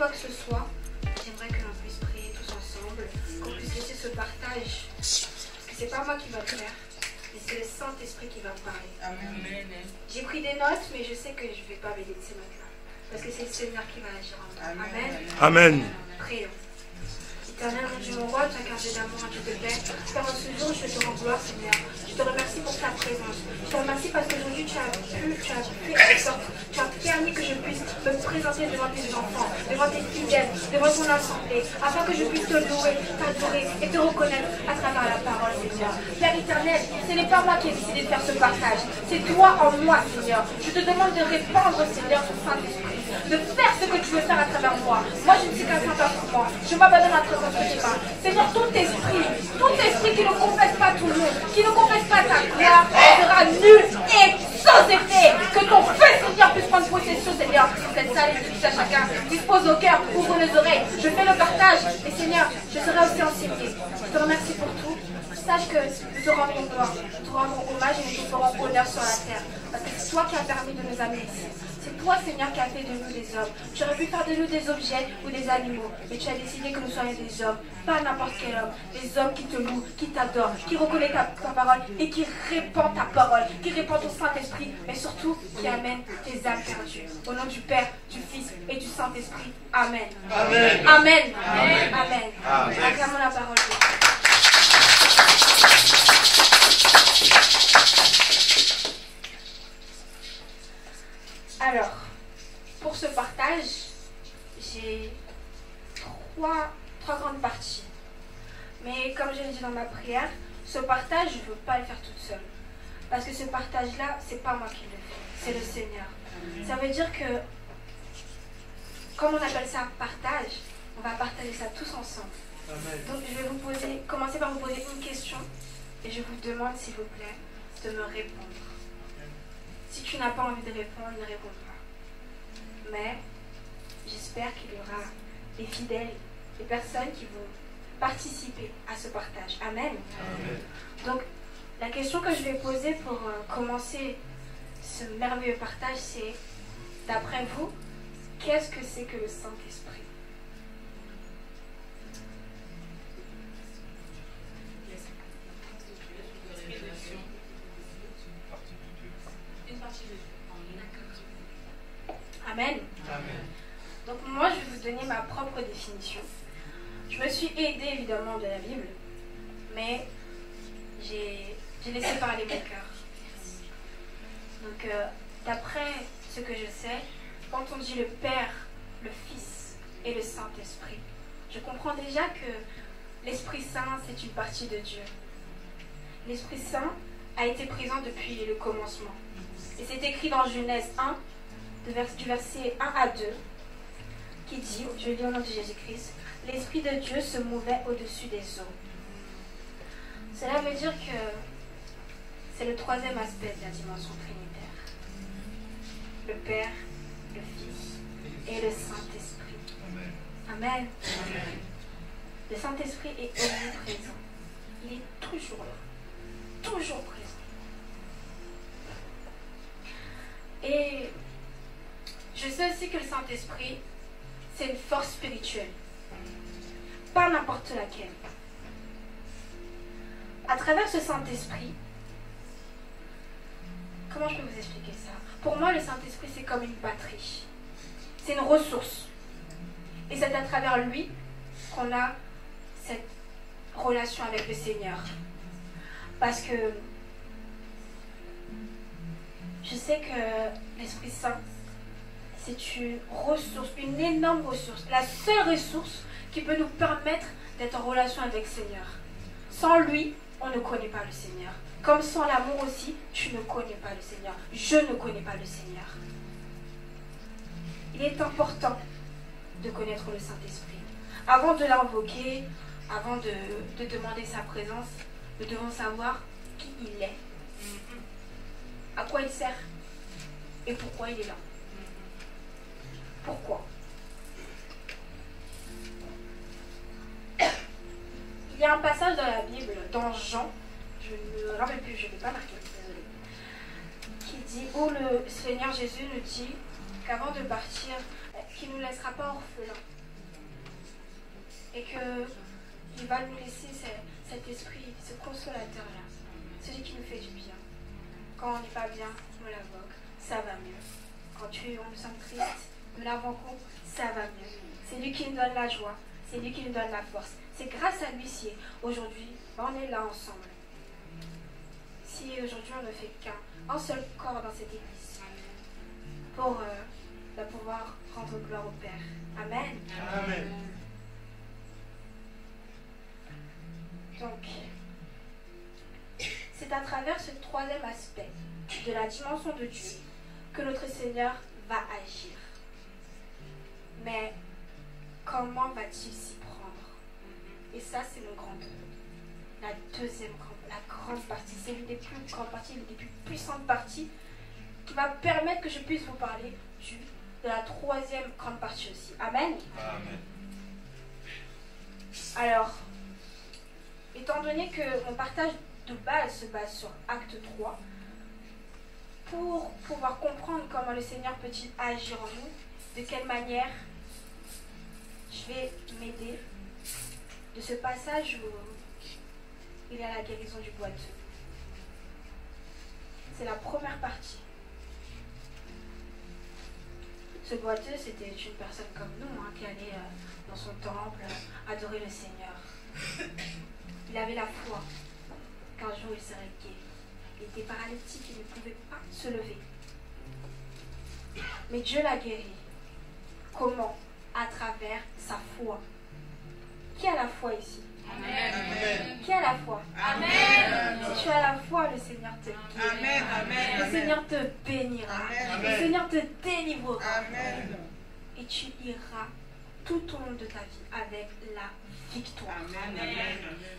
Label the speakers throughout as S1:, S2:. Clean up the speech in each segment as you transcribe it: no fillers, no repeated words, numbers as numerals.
S1: quoi que ce soit, j'aimerais que l'on puisse prier tous ensemble, qu'on puisse laisser ce partage. Parce que c'est pas moi qui va le faire, mais c'est le Saint-Esprit qui va me parler. Amen. J'ai pris des notes, mais je sais que je ne vais pas m'aider de ces notes-là. Parce que c'est le Seigneur qui va agir en moi. Amen.
S2: Amen.
S1: Prions. Éternel, mon Dieu, mon roi, tu as gardé d'amour, un Dieu de paix. Père, en ce jour, je te rends gloire, Seigneur. Je te remercie pour ta présence. Je te remercie parce qu'aujourd'hui, tu as fait en sorte, tu as permis que je puisse me présenter devant tes enfants, devant tes fidèles, devant ton assemblée, afin que je puisse te louer, t'adorer et te reconnaître à travers la parole, Seigneur. Père éternel, ce n'est pas moi qui ai décidé de faire ce partage. C'est toi en moi, Seigneur. Je te demande de répandre, Seigneur, ton Saint-Esprit, de faire ce que tu veux faire à travers moi. Moi, je ne suis qu'un simple instrument. Je m'abandonne à toi. Seigneur, tout esprit qui ne confesse pas tout le monde, qui ne confesse pas ta gloire, sera nul et sans effet. Que ton feu, Seigneur, puisse prendre possession, Seigneur. Cette salle est fixe à chacun. Dispose au cœur, ouvre les oreilles. Je fais le partage. Et Seigneur, je serai aussi enseigné. Je te remercie pour tout. Sache que nous te rendons gloire, nous te rendons hommage et nous te ferons honneur sur la terre. Parce que c'est toi qui as permis de nous amener ici. C'est toi, Seigneur, qui as fait de nous des hommes. Tu aurais pu faire de nous des objets ou des animaux, mais tu as décidé que nous soyons des hommes, pas n'importe quel homme. Des hommes qui te louent, qui t'adorent, qui reconnaissent ta parole et qui répandent ta parole, qui répandent ton Saint-Esprit, mais surtout qui amènent tes âmes perdues. Au nom du Père, du Fils et du Saint-Esprit. Amen. Amen. Amen. Amen. Amen. Amen. Acclamons la parole de Dieu. Alors, pour ce partage, j'ai trois grandes parties. Mais comme je l'ai dit dans ma prière, ce partage, je ne veux pas le faire toute seule. Parce que ce partage-là, c'est pas moi qui le fais, c'est le Seigneur. Ça veut dire que, comme on appelle ça partage, on va partager ça tous ensemble. Donc je vais commencer par vous poser une question et je vous demande, s'il vous plaît, de me répondre. Si tu n'as pas envie de répondre, ne réponds pas. Mais j'espère qu'il y aura des fidèles, des personnes qui vont participer à ce partage. Amen. Amen. Donc, la question que je vais poser pour commencer ce merveilleux partage, c'est, d'après vous, qu'est-ce que c'est que le Saint-Esprit? Amen. Amen. Donc moi, je vais vous donner ma propre définition. Je me suis aidée évidemment de la Bible, mais j'ai laissé parler mon cœur. Donc d'après ce que je sais, quand on dit le Père, le Fils et le Saint-Esprit, je comprends déjà que l'Esprit Saint, c'est une partie de Dieu. L'Esprit Saint a été présent depuis le commencement. Et c'est écrit dans Genèse 1, du verset 1 à 2, qui dit, je lis au nom de Jésus-Christ, l'Esprit de Dieu se mouvait au-dessus des eaux. Cela veut dire que c'est le troisième aspect de la dimension trinitaire. Le Père, le Fils et le Saint-Esprit. Amen. Amen. Le Saint-Esprit est omniprésent. Il est toujours là. Toujours présent. Et je sais aussi que le Saint-Esprit, c'est une force spirituelle. Pas n'importe laquelle. À travers ce Saint-Esprit, comment je peux vous expliquer ça? Pour moi, le Saint-Esprit, c'est comme une batterie. C'est une ressource. Et c'est à travers lui qu'on a cette relation avec le Seigneur. Parce que je sais que l'Esprit Saint, c'est une ressource, une énorme ressource. La seule ressource qui peut nous permettre d'être en relation avec le Seigneur. Sans lui, on ne connaît pas le Seigneur. Comme sans l'amour aussi, tu ne connais pas le Seigneur. Je ne connais pas le Seigneur. Il est important de connaître le Saint-Esprit. Avant de l'invoquer, avant de demander sa présence, nous devons savoir qui il est, à quoi il sert et pourquoi il est là. Pourquoi? Il y a un passage dans la Bible, dans Jean, je ne me rappelle plus, je ne vais pas marquer, désolée, qui dit, où le Seigneur Jésus nous dit qu'avant de partir, qu'il ne nous laissera pas orphelins, et qu'il va nous laisser cet esprit, ce consolateur-là, celui qui nous fait du bien. Quand on n'est pas bien, on l'invoque, ça va mieux. Quand nous sommes tristes, nous l'invoquons, ça va mieux. C'est lui qui nous donne la joie, c'est lui qui nous donne la force. C'est grâce à lui si aujourd'hui, on est là ensemble. Si aujourd'hui on ne fait qu'un seul corps dans cette église, pour pouvoir rendre gloire au Père. Amen.
S2: Amen.
S1: Donc, c'est à travers ce troisième aspect de la dimension de Dieu que notre Seigneur va agir. Mais comment va-t-il s'y prendre? Et ça, c'est mon grand but. La grande partie, c'est l'une des plus grandes parties, l'une des plus puissantes parties qui va permettre que je puisse vous parler de la troisième grande partie aussi. Amen.
S2: Amen.
S1: Alors, étant donné que mon partage de base se base sur Acte 3, pour pouvoir comprendre comment le Seigneur peut-il agir en nous, de quelle manière, je vais m'aider de ce passage où il y a la guérison du boiteux. C'est la première partie. Ce boiteux, c'était une personne comme nous, qui allait dans son temple adorer le Seigneur. Il avait la foi qu'un jour il serait guéri. Il était paralytique, il ne pouvait pas se lever. Mais Dieu l'a guéri. Comment? À travers sa foi. Qui a la foi ici?
S2: Amen.
S1: Qui a la foi?
S2: Amen.
S1: Si tu as la foi, le Seigneur te guérira.
S3: Amen. Amen.
S1: Le Seigneur te bénira.
S3: Amen.
S1: Le Seigneur te délivrera.
S3: Amen.
S1: Et tu iras tout au long de ta vie avec la victoire.
S3: Amen. Amen.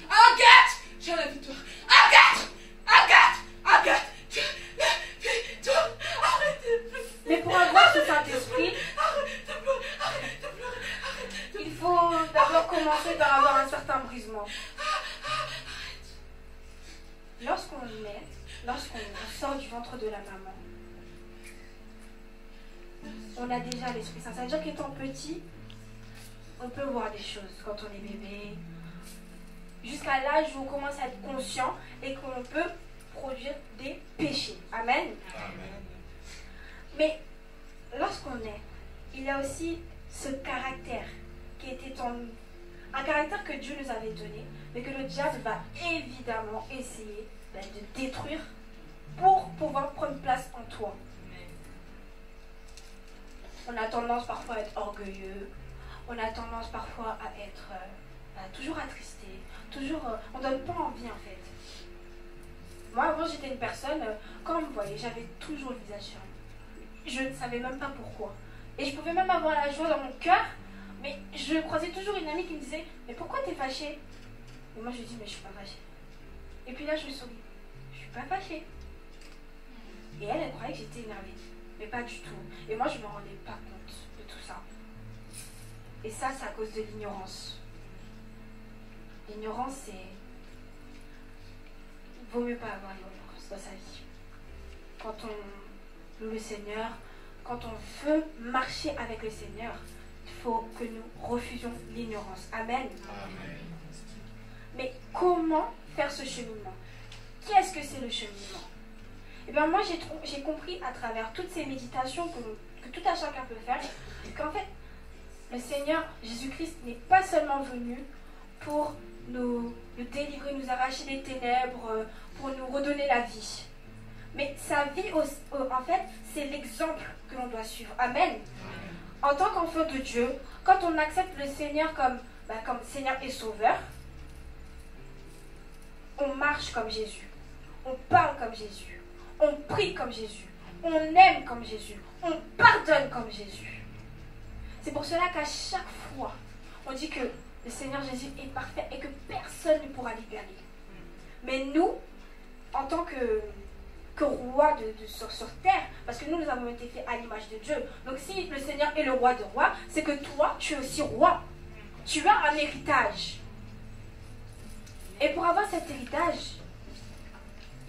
S4: Agathe! J'ai la victoire. Agathe! Agathe! Agathe! Victoire! Arrête de pleurer!
S1: Mais pour avoir ce Saint-Esprit,
S4: Arrête de pleurer! Arrête de pleurer! Arrête de pleurer!
S1: il faut d'abord commencer par avoir un certain brisement. Lorsqu'on naît, lorsqu'on sort du ventre de la maman, on a déjà l'Esprit Saint. Ça veut dire qu'étant petit, on peut voir des choses quand on est bébé, jusqu'à l'âge où on commence à être conscient et qu'on peut produire des péchés. Amen.
S2: Amen.
S1: Mais lorsqu'on est, il y a aussi ce caractère qui était en nous. Un caractère que Dieu nous avait donné, mais que le diable va évidemment essayer de détruire pour pouvoir prendre place en toi. On a tendance parfois à être orgueilleux, on a tendance parfois à être toujours attristé, on ne donne pas envie en fait. Moi avant j'étais une personne, quand on me voyait, j'avais toujours le visage sur moi. Je ne savais même pas pourquoi. Et je pouvais même avoir la joie dans mon cœur, mais je croisais toujours une amie qui me disait « Mais pourquoi t'es fâchée ?» Et moi je lui dis « Mais je suis pas fâchée. » Et puis là je me souris « Je suis pas fâchée. » Et elle croyait que j'étais énervée. Mais pas du tout. Et moi je me rendais pas compte de tout ça. Et ça c'est à cause de l'ignorance. L'ignorance c'est... Il vaut mieux pas avoir l'ignorance dans sa vie. Quand on loue le Seigneur, quand on veut marcher avec le Seigneur, il faut que nous refusions l'ignorance. Amen.
S2: Amen.
S1: Mais comment faire ce cheminement? Qu'est-ce que c'est le cheminement? Eh bien moi j'ai compris à travers toutes ces méditations que tout un chacun peut faire, qu'en fait le Seigneur Jésus-Christ n'est pas seulement venu pour nous délivrer, nous arracher des ténèbres, pour nous redonner la vie. Mais sa vie, en fait, c'est l'exemple que l'on doit suivre. Amen. En tant qu'enfant de Dieu, quand on accepte le Seigneur comme Seigneur et Sauveur, on marche comme Jésus, on parle comme Jésus, on prie comme Jésus, on aime comme Jésus, on pardonne comme Jésus. C'est pour cela qu'à chaque fois, on dit que le Seigneur Jésus est parfait et que personne ne pourra l'égaler. Mais nous, en tant que roi sur terre, parce que nous avons été faits à l'image de Dieu. Donc si le Seigneur est le roi de rois, c'est que toi, tu es aussi roi. Tu as un héritage. Et pour avoir cet héritage,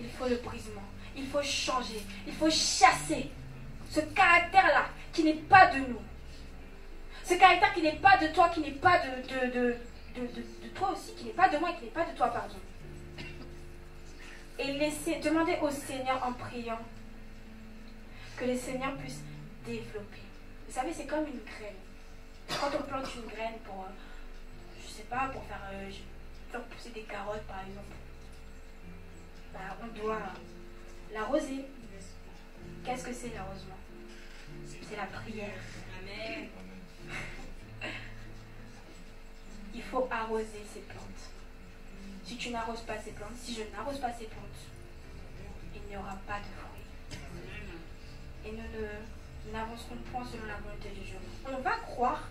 S1: il faut le brisement. Il faut changer. Il faut chasser ce caractère-là qui n'est pas de nous. Ce caractère qui n'est pas de toi, qui n'est pas de toi aussi, qui n'est pas de moi et qui n'est pas de toi, pardon. Et demander au Seigneur en priant que le Seigneur puisse développer. Vous savez, c'est comme une graine. Quand on plante une graine pour, je sais pas, pour faire pousser des carottes par exemple, bah, on doit l'arroser. Qu'est-ce que c'est l'arrosement? C'est la prière. Amen. Il faut arroser ces plantes. Si tu n'arroses pas ces plantes, si je n'arrose pas ces plantes, il n'y aura pas de fruits. Et nous n'avancerons point selon la volonté de Dieu. On va croire,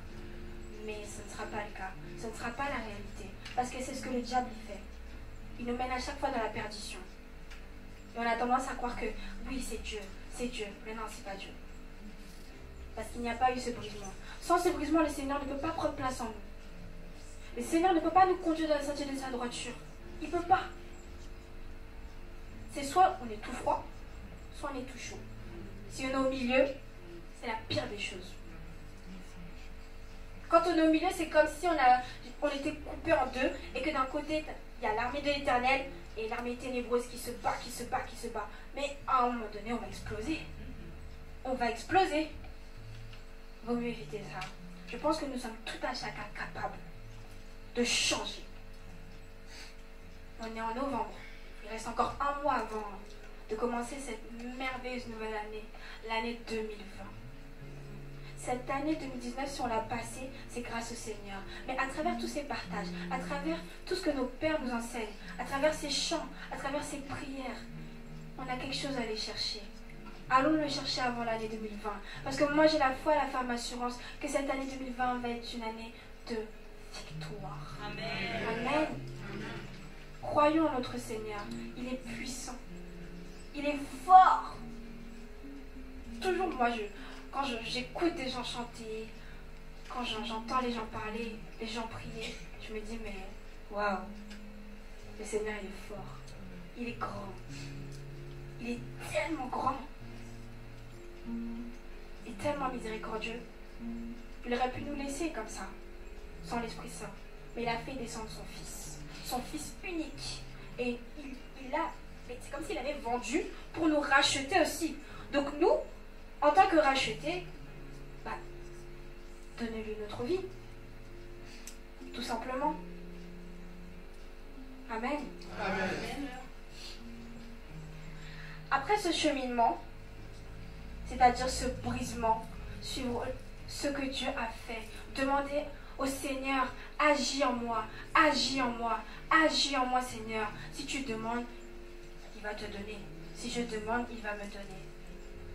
S1: mais ce ne sera pas le cas. Ce ne sera pas la réalité. Parce que c'est ce que le diable fait. Il nous mène à chaque fois dans la perdition. Et on a tendance à croire que oui, c'est Dieu. C'est Dieu. Mais non, c'est pas Dieu. Parce qu'il n'y a pas eu ce brisement. Sans ce brisement, le Seigneur ne peut pas prendre place en nous. Le Seigneur ne peut pas nous conduire dans le sentier de sa droiture. Il ne peut pas. C'est soit on est tout froid, soit on est tout chaud. Si on est au milieu, c'est la pire des choses. Quand on est au milieu, c'est comme si on était coupé en deux et que d'un côté, il y a l'armée de l'Éternel et l'armée ténébreuse qui se bat, qui se bat, qui se bat. Mais à un moment donné, on va exploser. On va exploser. Vaut mieux éviter ça. Je pense que nous sommes tout à chacun capables de changer. On est en novembre. Il reste encore un mois avant de commencer cette merveilleuse nouvelle année, l'année 2020. Cette année 2019, si on l'a passée, c'est grâce au Seigneur. Mais à travers tous ces partages, à travers tout ce que nos pères nous enseignent, à travers ces chants, à travers ces prières, on a quelque chose à aller chercher. Allons le chercher avant l'année 2020. Parce que moi, j'ai la foi et la ferme assurance que cette année 2020 va être une année de victoire. Amen. Amen. Croyons en notre Seigneur. Il est puissant. Il est fort. Toujours, moi, quand j'écoute des gens chanter, quand j'entends les gens parler, les gens prier, je me dis, mais waouh, le Seigneur, il est fort. Il est grand. Il est tellement grand. Il est tellement miséricordieux. Il aurait pu nous laisser comme ça, sans l'Esprit Saint. Mais il a fait descendre son fils unique. Et c'est comme s'il avait vendu pour nous racheter aussi. Donc nous, en tant que rachetés, donnez-lui notre vie. Tout simplement. Amen. Amen. Après ce cheminement, c'est-à-dire ce brisement, suivre ce que Dieu a fait, demander au Seigneur, agis en moi, agis en moi, agis en moi, Seigneur. Si tu demandes, il va te donner. Si je demande, il va me donner.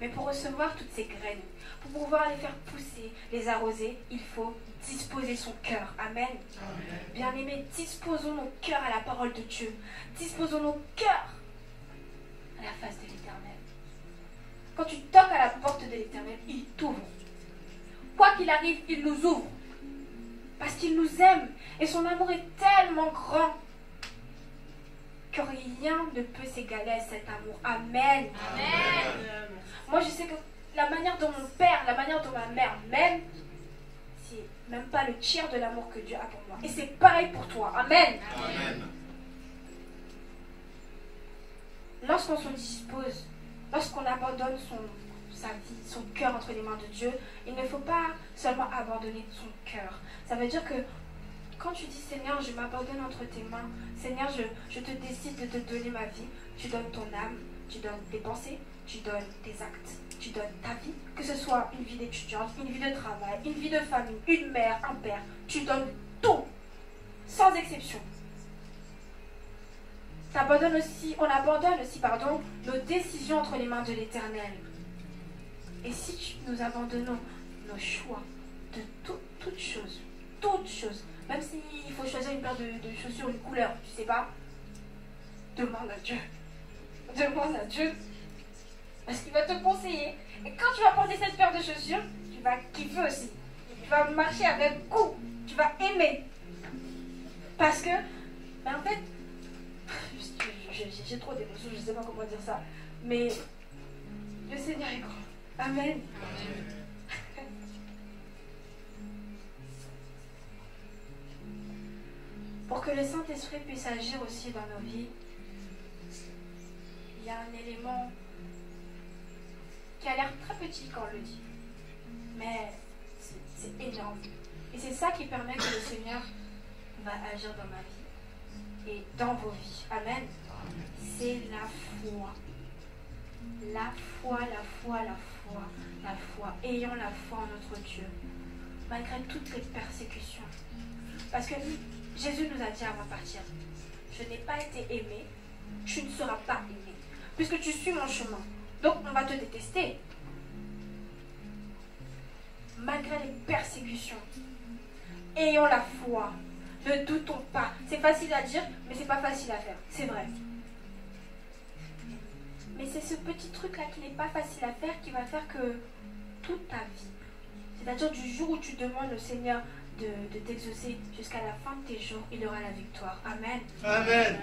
S1: Mais pour recevoir toutes ces graines, pour pouvoir les faire pousser, les arroser, il faut disposer son cœur. Amen. Bien-aimés, disposons nos cœurs à la parole de Dieu. Disposons nos cœurs à la face de l'Éternel. Quand tu toques à la porte de l'Éternel, il t'ouvre. Quoi qu'il arrive, il nous ouvre. Parce qu'il nous aime. Et son amour est tellement grand que rien ne peut s'égaler à cet amour. Amen. Amen. Moi, je sais que la manière dont mon père, la manière dont ma mère m'aime, c'est même pas le tiers de l'amour que Dieu a pour moi. Et c'est pareil pour toi. Amen. Amen. Lorsqu'on se dispose, lorsqu'on abandonne sa vie, son cœur entre les mains de Dieu, il ne faut pas seulement abandonner son cœur. Ça veut dire que quand tu dis Seigneur, je m'abandonne entre tes mains, Seigneur, je te décide de te donner ma vie, tu donnes ton âme, tu donnes tes pensées, tu donnes tes actes, tu donnes ta vie, que ce soit une vie d'étudiante, une vie de travail, une vie de famille, une mère, un père, tu donnes tout, sans exception. On abandonne aussi, nos décisions entre les mains de l'Éternel. Et si nous abandonnons nos choix de toutes choses, même s'il faut choisir une paire de chaussures, une couleur, tu sais pas, demande à Dieu. Demande à Dieu. Parce qu'il va te conseiller. Et quand tu vas porter cette paire de chaussures, tu vas kiffer aussi. Tu vas marcher avec goût. Tu vas aimer. Parce que, en fait, j'ai trop d'émotions, je ne sais pas comment dire ça. Mais le Seigneur est grand. Amen. Pour que le Saint-Esprit puisse agir aussi dans nos vies, il y a un élément qui a l'air très petit quand on le dit, mais c'est énorme. Et c'est ça qui permet que le Seigneur va agir dans ma vie et dans vos vies. Amen. C'est la foi. La foi, la foi, la foi, la foi. Ayons la foi en notre Dieu, malgré toutes les persécutions. Parce que Jésus nous a dit avant de partir, je n'ai pas été aimé, tu ne seras pas aimé, puisque tu suis mon chemin. Donc on va te détester. Malgré les persécutions, ayons la foi. Ne doutons pas. C'est facile à dire, mais c'est pas facile à faire. C'est vrai. Mais c'est ce petit truc-là qui n'est pas facile à faire qui va faire que toute ta vie, c'est-à-dire du jour où tu demandes au Seigneur de t'exaucer jusqu'à la fin de tes jours, il aura la victoire. Amen.
S2: Amen.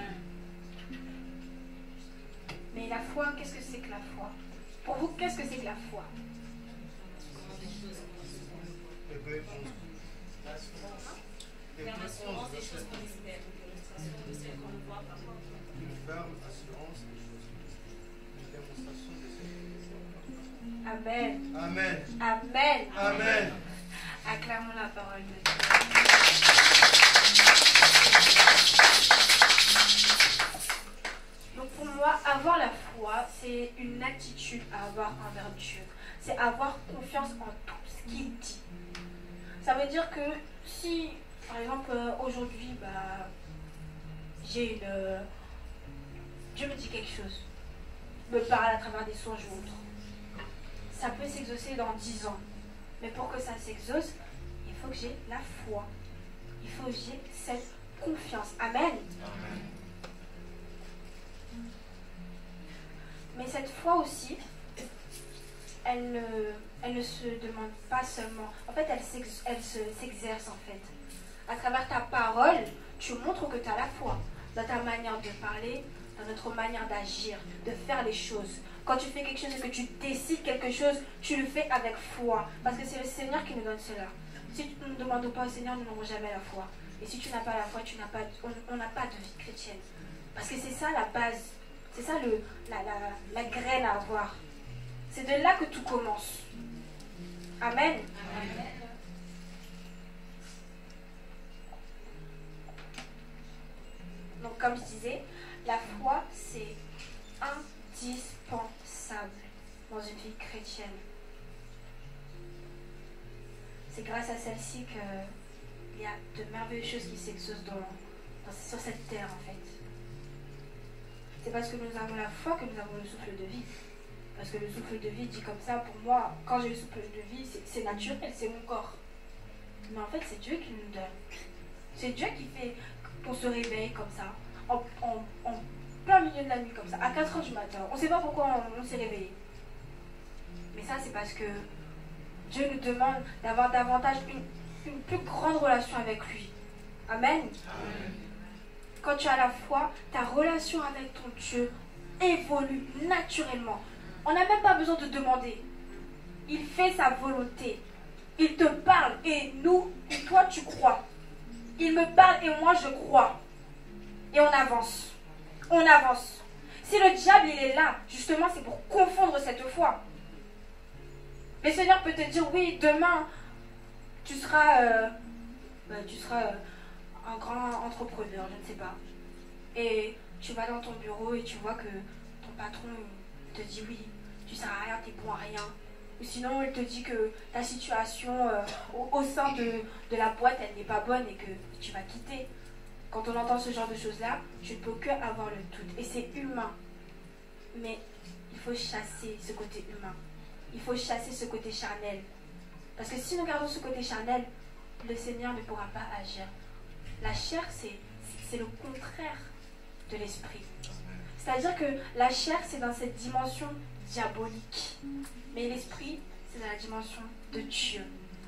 S1: Mais la foi, qu'est-ce que c'est que la foi? Pour vous, qu'est-ce que c'est que la foi?
S4: L'assurance des choses qu'on espère, l'illustration de celles qu'on ne voit pas.
S2: Une ferme assurance des choses qu'on espère. Une démonstration de celles qu'on ne voit pas.
S1: Amen.
S2: Amen.
S1: Amen.
S2: Amen.
S1: Acclamons la parole de Dieu. Donc pour moi, avoir la foi, c'est une attitude à avoir envers Dieu. C'est avoir confiance en tout ce qu'il dit. Ça veut dire que si, par exemple, aujourd'hui, Dieu me dit quelque chose, me parle à travers des songes ou autre, ça peut s'exaucer dans 10 ans. Mais pour que ça s'exauce, il faut que j'ai la foi. Il faut que j'ai cette confiance. Amen.
S2: Amen.
S1: Mais cette foi aussi, elle ne se demande pas seulement. En fait, elle s'exerce en fait. À travers ta parole, tu montres que tu as la foi. Dans ta manière de parler, dans notre manière d'agir, de faire les choses. Quand tu fais quelque chose et que tu décides quelque chose, tu le fais avec foi. Parce que c'est le Seigneur qui nous donne cela. Si tu ne demandes pas au Seigneur, nous n'aurons jamais la foi. Et si tu n'as pas la foi, on n'a pas de vie chrétienne. Parce que c'est ça la base. C'est ça la graine à avoir. C'est de là que tout commence. Amen.
S4: Amen.
S1: Donc comme je disais, la foi c'est indispensable dans une vie chrétienne. C'est grâce à celle-ci qu'il y a de merveilleuses choses qui s'exaucent sur cette terre en fait. C'est parce que nous avons la foi que nous avons le souffle de vie. Parce que le souffle de vie dit comme ça, pour moi, quand j'ai le souffle de vie, c'est naturel, c'est mon corps. Mais en fait, c'est Dieu qui nous donne. C'est Dieu qui fait qu'on se réveille comme ça, en plein milieu de la nuit comme ça, à 4 h du matin. On ne sait pas pourquoi on s'est réveillé. Mais ça, c'est parce que Dieu nous demande d'avoir davantage une plus grande relation avec lui. Amen.
S2: Amen.
S1: Quand tu as la foi, ta relation avec ton Dieu évolue naturellement. On n'a même pas besoin de demander. Il fait sa volonté. Il te parle et toi tu crois. Il me parle et moi je crois. Et on avance. On avance. Si le diable il est là, justement c'est pour confondre cette foi. Le Seigneur peut te dire oui, demain tu seras un grand entrepreneur, je ne sais pas. Et tu vas dans ton bureau et tu vois que ton patron te dit oui, tu ne sers à rien, tu es bon à rien. Ou sinon, il te dit que ta situation au sein de la boîte, elle n'est pas bonne et que tu vas quitter. Quand on entend ce genre de choses-là, je ne peux que avoir le doute. Et c'est humain. Mais il faut chasser ce côté humain. Il faut chasser ce côté charnel. Parce que si nous gardons ce côté charnel, le Seigneur ne pourra pas agir. La chair, c'est le contraire de l'esprit. C'est-à-dire que la chair, c'est dans cette dimension diabolique. Mais l'esprit, c'est dans la dimension de Dieu.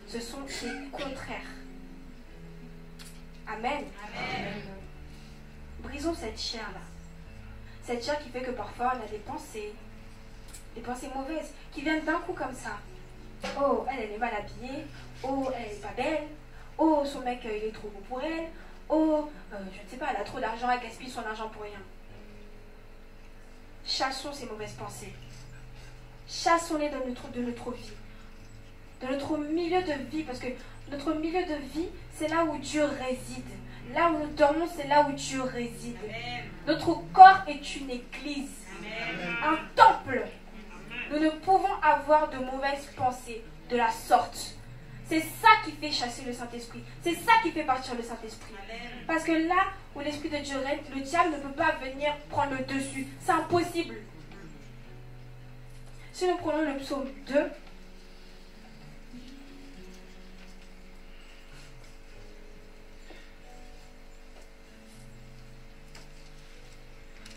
S1: Ce sont les contraires. Amen.
S4: Amen.
S1: Brisons cette chair-là. Cette chair qui fait que parfois on a des pensées mauvaises, qui viennent d'un coup comme ça. Oh, elle est mal habillée. Oh, elle n'est pas belle. Oh, son mec, il est trop beau pour elle. oh, je ne sais pas, elle a trop d'argent, elle gaspille son argent pour rien. Chassons ces mauvaises pensées. Chassons-les de notre vie, de notre milieu de vie, parce que notre milieu de vie, c'est là où Dieu réside. Là où nous dormons, c'est là où Dieu réside. Amen. Notre corps est une église, Amen. Un temple. Nous ne pouvons avoir de mauvaises pensées de la sorte. C'est ça qui fait chasser le Saint-Esprit. C'est ça qui fait partir le Saint-Esprit. Parce que là où l'Esprit de Dieu règne, le diable ne peut pas venir prendre le dessus. C'est impossible. Si nous prenons le psaume 2,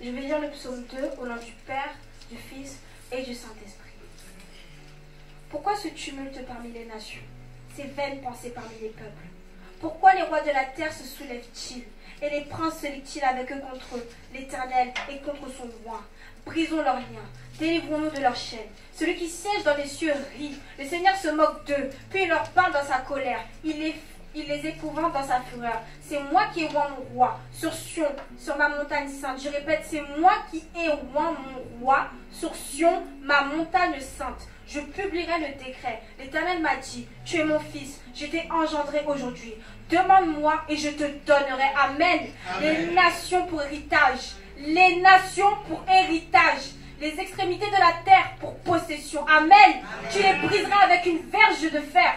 S1: je vais lire le psaume 2 au nom du Père, du Fils et du Saint-Esprit. Pourquoi ce tumulte parmi les nations, ces vaines pensées parmi les peuples? Pourquoi les rois de la terre se soulèvent-ils et les princes se liguent-ils avec eux contre l'Éternel et contre son roi? Brisons leurs liens, délivrons-nous de leurs chaînes. Celui qui siège dans les cieux rit, le Seigneur se moque d'eux, puis il leur parle dans sa colère. Il les épouvante dans sa fureur. C'est moi qui ai roi mon roi sur Sion, sur ma montagne sainte. Je répète, c'est moi qui ai roi mon roi sur Sion, ma montagne sainte. Je publierai le décret. L'Éternel m'a dit, tu es mon fils, je t'ai engendré aujourd'hui. Demande-moi et je te donnerai. Amen. Amen. Les nations pour héritage. Les nations pour héritage. Les extrémités de la terre pour possession. Amen. Amen. Tu les briseras avec une verge de fer.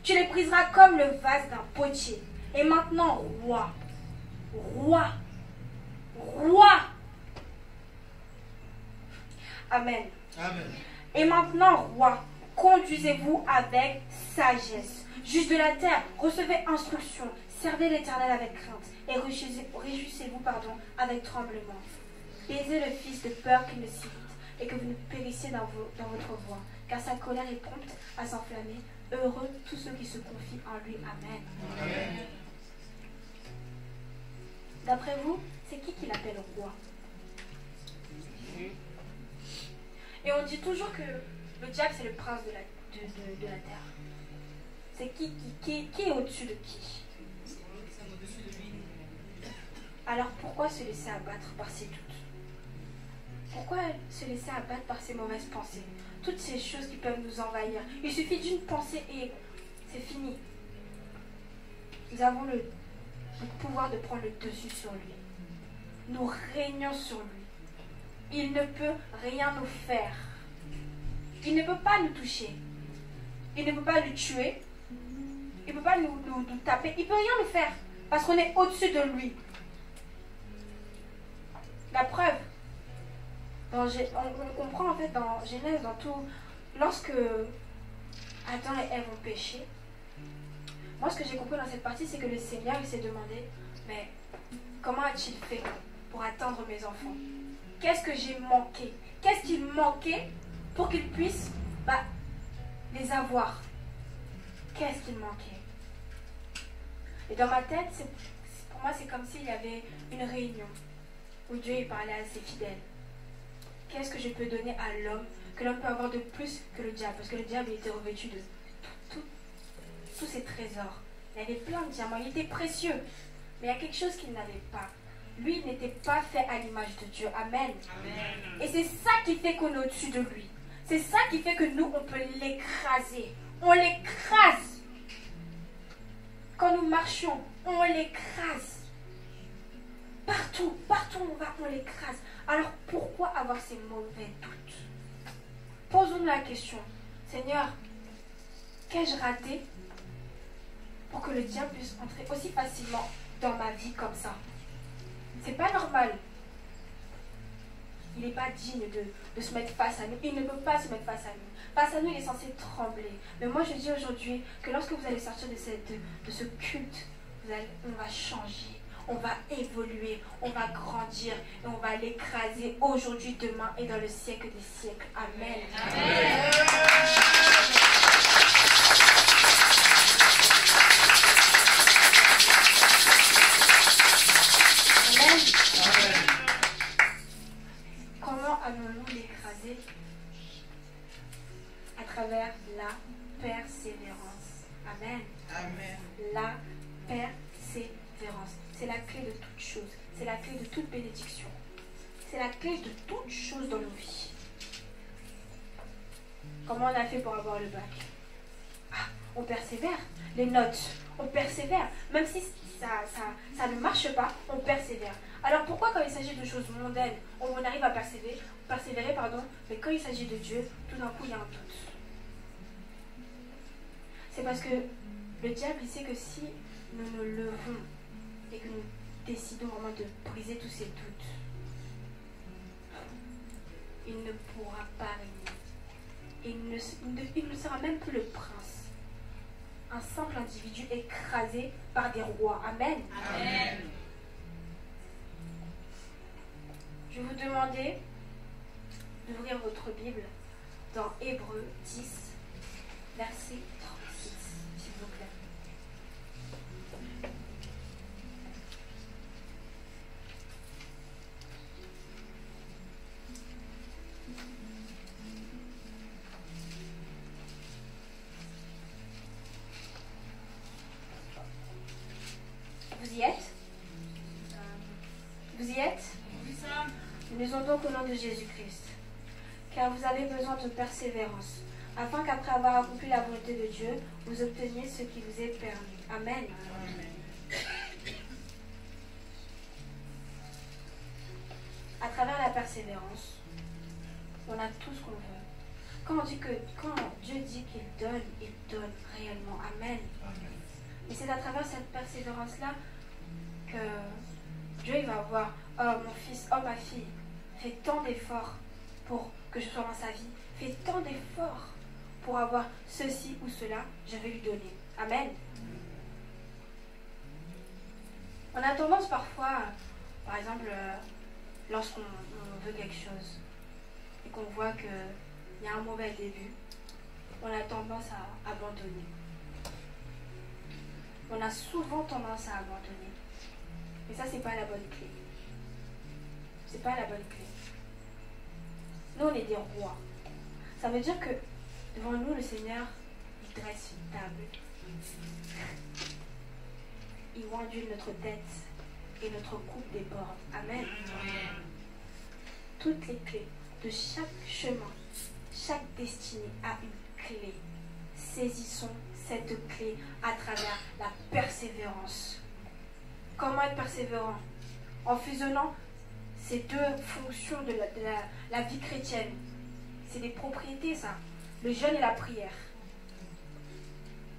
S1: Tu les briseras comme le vase d'un potier. Et maintenant, roi, roi, roi. Amen. Amen. Et maintenant, roi, conduisez-vous avec sagesse. Juge de la terre, recevez instruction. Servez l'Éternel avec crainte. Et réjouissez-vous avec tremblement. Baisez le Fils de peur qu'il ne s'irrite et que vous ne périssiez dans votre voie. Car sa colère est prompte à s'enflammer. Heureux tous ceux qui se confient en lui. Amen. Amen. D'après vous, c'est qui l'appelle roi? Et on dit toujours que le diable, c'est le prince de la terre. C'est qui est au-dessus de qui? Alors pourquoi se laisser abattre par ces doutes? Pourquoi se laisser abattre par ces mauvaises pensées? Toutes ces choses qui peuvent nous envahir. Il suffit d'une pensée et c'est fini. Nous avons le pouvoir de prendre le dessus sur lui. Nous régnons sur lui. Il ne peut rien nous faire. Il ne peut pas nous toucher. Il ne peut pas nous tuer. Il ne peut pas nous taper. Il ne peut rien nous faire. Parce qu'on est au-dessus de lui. La preuve, on comprend en fait dans Genèse, dans tout, lorsque Adam et Ève ont péché, moi ce que j'ai compris dans cette partie, c'est que le Seigneur il s'est demandé, mais comment a-t-il fait pour atteindre mes enfants? Qu'est-ce que j'ai manqué? Qu'est-ce qu'il manquait pour qu'ils puissent les avoir? Qu'est-ce qu'il manquait? Et dans ma tête, pour moi c'est comme s'il y avait une réunion où Dieu il parlait à ses fidèles. Qu'est-ce que je peux donner à l'homme que l'homme peut avoir de plus que le diable? Parce que le diable il était revêtu de tous ses trésors. Il avait plein de diamants, il était précieux. Mais il y a quelque chose qu'il n'avait pas. Lui, il n'était pas fait à l'image de Dieu. Amen. Amen. Et c'est ça qui fait qu'on est au-dessus de lui. C'est ça qui fait que nous, on peut l'écraser. On l'écrase. Quand nous marchons, on l'écrase. Partout où on va, on l'écrase. Alors pourquoi avoir ces mauvais doutes? Posons-nous la question. Seigneur, qu'ai-je raté pour que le diable puisse entrer aussi facilement dans ma vie comme ça? C'est pas normal. Il n'est pas digne de se mettre face à nous. Il ne peut pas se mettre face à nous. Face à nous, il est censé trembler. Mais moi, je dis aujourd'hui que lorsque vous allez sortir de ce culte, on va changer. On va évoluer, on va grandir et on va l'écraser aujourd'hui, demain et dans le siècle des siècles. Amen. Amen. Amen. Comment allons-nous l'écraser? À travers la persévérance. Amen. Amen. La persévérance. persévérance. C'est la clé de toute chose. C'est la clé de toute bénédiction. C'est la clé de toute chose dans nos vies. Comment on a fait pour avoir le bac? Ah, on persévère. Les notes, on persévère. Même si ça ne marche pas, on persévère. Alors pourquoi quand il s'agit de choses mondaines, on arrive à persévérer, mais quand il s'agit de Dieu, tout d'un coup il y a un doute? C'est parce que le diable il sait que si nous nous levons et que nous décidons vraiment de briser tous ces doutes, il ne pourra pas régner. Il ne sera même plus le prince. Un simple individu écrasé par des rois. Amen.
S4: Amen.
S1: Je vais vous demander d'ouvrir votre Bible dans Hébreux 10, verset 36, s'il vous plaît. Vous y êtes? Vous y êtes? Nous lisons donc au nom de Jésus-Christ. Car vous avez besoin de persévérance, afin qu'après avoir accompli la volonté de Dieu, vous obteniez ce qui vous est permis. Amen. À travers la persévérance, on a tout ce qu'on veut. Quand Dieu dit qu'il donne réellement. Amen. Et c'est à travers cette persévérance-là que Dieu il va voir, oh mon fils, oh ma fille, fais tant d'efforts pour que je sois dans sa vie, fais tant d'efforts pour avoir ceci ou cela, je vais lui donner. Amen. On a tendance parfois, par exemple, lorsqu'on veut quelque chose et qu'on voit qu'il y a un mauvais début, on a tendance à abandonner. On a souvent tendance à abandonner. Et ça, c'est pas la bonne clé. C'est pas la bonne clé. Nous, on est des rois. Ça veut dire que devant nous, le Seigneur, il dresse une table. Il ondule notre tête et notre coupe déborde. Amen. Toutes les clés de chaque chemin, chaque destinée a une clé. Saisissons cette clé à travers la persévérance. Comment être persévérant? En fusionnant ces deux fonctions de la vie chrétienne. C'est des propriétés, ça. Le jeûne et la prière.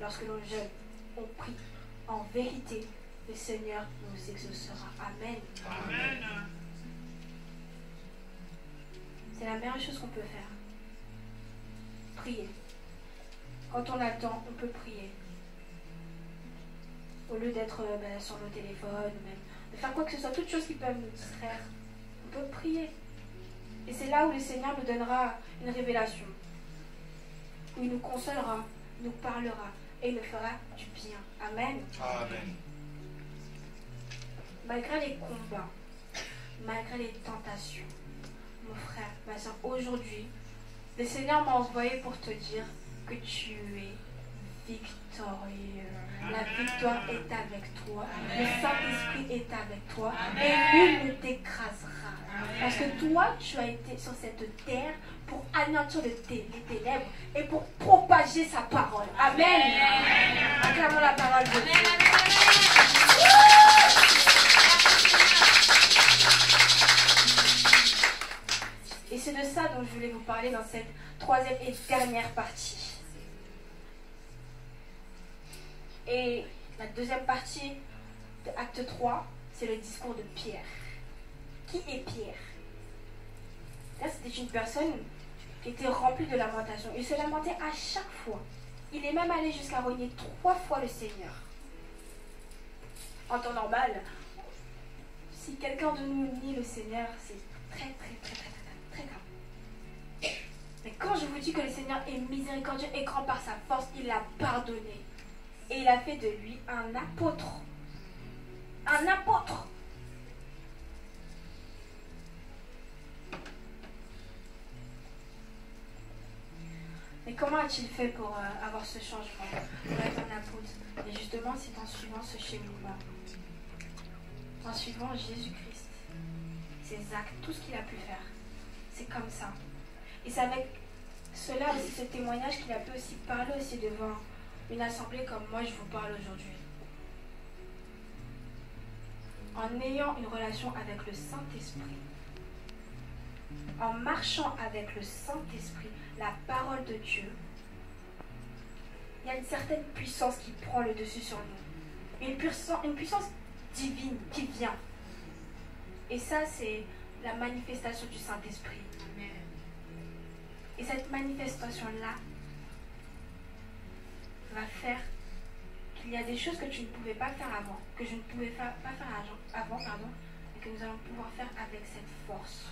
S1: Lorsque l'on jeûne, on prie. En vérité, le Seigneur nous exaucera. Amen.
S4: Amen.
S1: C'est la meilleure chose qu'on peut faire. Prier. Quand on attend, on peut prier. Au lieu d'être sur nos téléphones, ou même de faire quoi que ce soit, toutes choses qui peuvent nous distraire, on peut prier. Et c'est là où le Seigneur nous donnera une révélation. Où il nous consolera, nous parlera et il nous fera du bien. Amen.
S3: Amen.
S1: Malgré les combats, malgré les tentations, mon frère, ma soeur, aujourd'hui, le Seigneur m'a envoyé pour te dire que tu es victorieux. La victoire est avec toi. Le Saint-Esprit est avec toi. Et nul ne t'écrasera. Parce que toi, tu as été sur cette terre pour anéantir les ténèbres et pour propager sa parole. Amen. Acclamons la parole de Dieu. Et c'est de ça dont je voulais vous parler dans cette troisième et dernière partie. Et la deuxième partie de Acte 3, c'est le discours de Pierre. Qui est Pierre? Là, c'était une personne qui était remplie de lamentation. Il se lamentait à chaque fois. Il est même allé jusqu'à renier 3 fois le Seigneur. En temps normal, si quelqu'un de nous nie le Seigneur, c'est très grave. Mais quand je vous dis que le Seigneur est miséricordieux et grand par sa force, il l'a pardonné. Et il a fait de lui un apôtre. Un apôtre. Mais comment a-t-il fait pour avoir ce changement, pour être un apôtre? Et justement, c'est en suivant ce cheminement, en suivant Jésus-Christ, ses actes, tout ce qu'il a pu faire. C'est comme ça. Et c'est avec cela aussi, ce témoignage, qu'il a pu aussi parler aussi devant une assemblée comme moi je vous parle aujourd'hui. En ayant une relation avec le Saint-Esprit, en marchant avec le Saint-Esprit, la parole de Dieu, il y a une certaine puissance qui prend le dessus sur nous. Une puissance divine qui vient. Et ça, c'est la manifestation du Saint-Esprit. Et cette manifestation-là va faire qu'il y a des choses que tu ne pouvais pas faire avant, que je ne pouvais pas faire avant, et que nous allons pouvoir faire avec cette force.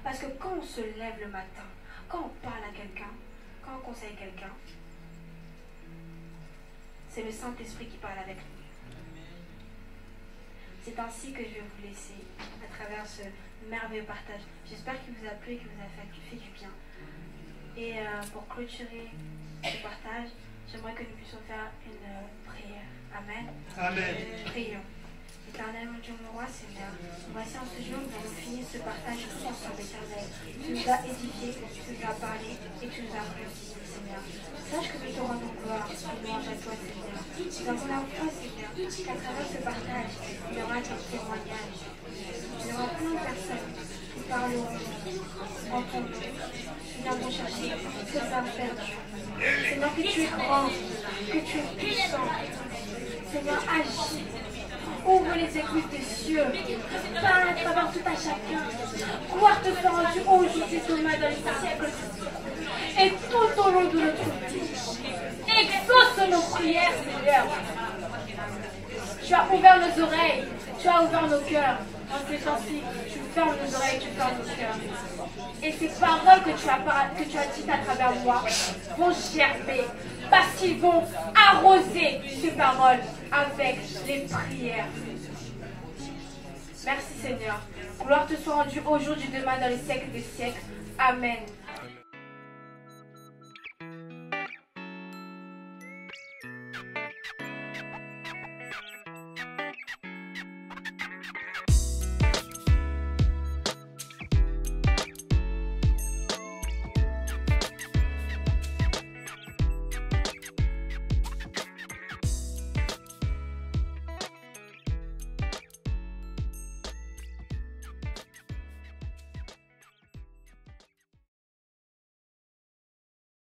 S1: Parce que quand on se lève le matin, quand on parle à quelqu'un, quand on conseille quelqu'un, c'est le Saint-Esprit qui parle avec nous. C'est ainsi que je vais vous laisser à travers ce merveilleux partage. J'espère qu'il vous a plu et qu'il vous a fait du bien. Et pour clôturer ce partage, j'aimerais que nous puissions faire une prière. Amen.
S2: Amen.
S1: Prions. Éternel, mon Dieu, mon roi, Seigneur, voici en ce jour, nous avons fini ce partage tous ensemble, Éternel. Tu nous as édifiés, tu nous as parlé et tu nous as glorifiés, Seigneur. Sache que nous te rendons gloire et louange à toi, Seigneur. Nous avons la foi, Seigneur, qu'à travers ce partage, il y aura des témoignages. Il y aura plein de personnes qui parleront en ton nom. Nous viendrons chercher ce que ça fait. Seigneur, que tu es grand, que tu es puissant. Seigneur, agis. Ouvre les écluses des cieux. Parle à travers tout à chacun. Gloire te soit rendue aujourd'hui, demain, dans les siècles. Et tout au long de notre vie. Exauce nos prières, Seigneur. Tu as ouvert nos oreilles. Tu as ouvert nos cœurs. En ces temps-ci, tu fermes nos oreilles, tu fermes nos cœurs. Et ces paroles que tu as dites à travers moi vont gerber. Parce qu'ils vont arroser ces paroles avec les prières. Merci Seigneur. Gloire te soit rendue aujourd'hui, demain, dans les siècles des siècles. Amen.